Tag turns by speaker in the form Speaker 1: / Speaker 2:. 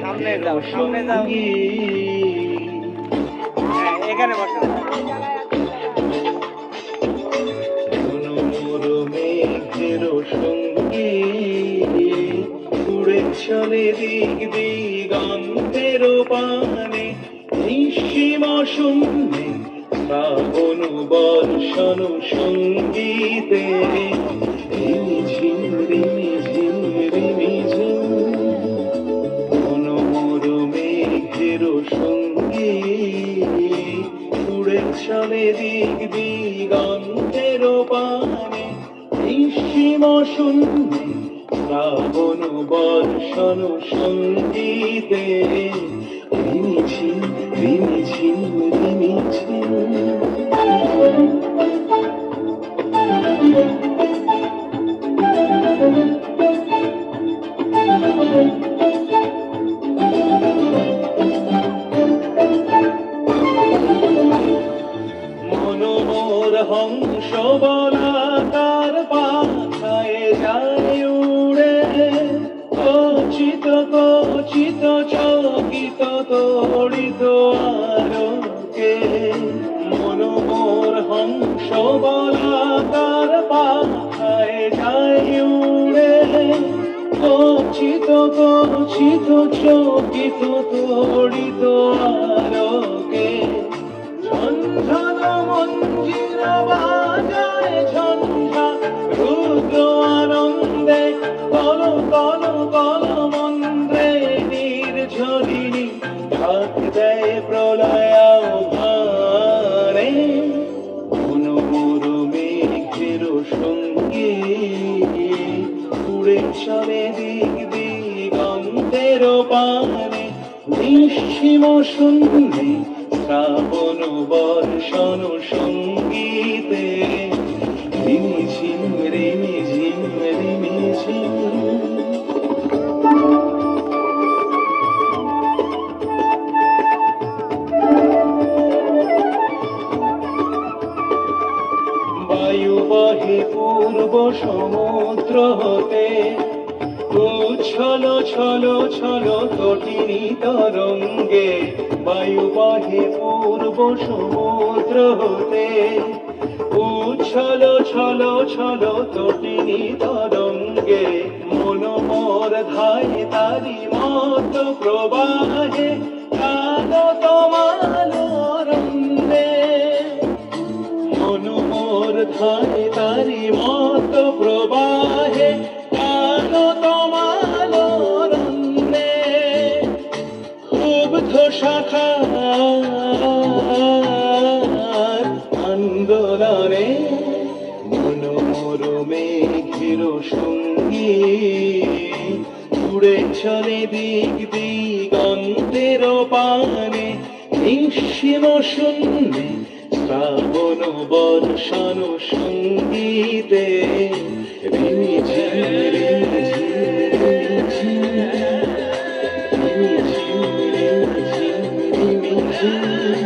Speaker 1: সামনে যাও, সামনে যাও। এখানে বসো।
Speaker 2: মেঘের সঙ্গী উড়ে চলে দিক দিগন্তের পানে, নিঃসীম শূন্যে শ্রাবণ বর্ষণ সঙ্গীতে রিমিঝিম রিমিঝিম রিমিঝিম মনোমর মেঘের সঙ্গী উড়ে চলে দিক দিগন্তের পানে, নিঃসীম শূন্যে শ্রাবণ বর্ষণ সঙ্গীতে রিমিঝিম রিমিঝিম রিমিঝিম। মনোমর হংস বলাকার পাখায় যায় উড়ে, কচিত কচিত চকিত তড়িত আলোকে। মনোমর হংস বলাকার পাখায় যায় উড়ে, কচিত কচিত চকিত তড়িত আলোকে। ঝঞ্ঝন মঞ্জির বাজায় ঝঞ্ঝা রুদ্র আনন্দে, কল কল কল মন্দ্রে নির্ঝরিণী ঢাক দেয় প্রলয় ভারে। মনোমর মেঘের সঙ্গী উড়ে চলে দিক দিগন্তের পানে, নিঃসীম শূন্যে শ্রাবণ বর্ষণ সঙ্গীতে রিমিঝিম রিমিঝিম রিমিঝিম। বায়ু বহে পূর্ব সমুদ্র হতে, উচ্ছল ছল ছল তটিনী তরঙ্গে। বায়ু বহে পূর্ব সমুদ্র হতে, উচ্ছল ছল ছল তটিনী তরঙ্গে। মনোমর ধায় তারি মত প্রবাহে, কালো তোমালরন্দে। মনোমর ধায় তারি মত প্রবাহে, কালো তোমালরন্দে। ক্ষুব্ধ শাখার আন্দোলনে মনোমর মেঘের সঙ্গী উড়ে চলে দিক দিগন্তের পানে, নিঃসীম শূন্যে শ্রাবণ বর্ষণ সঙ্গীতে রিমিঝিম রিমিঝিম রিমিঝিম রিমিঝিম রিমিঝিম রিমিঝিম।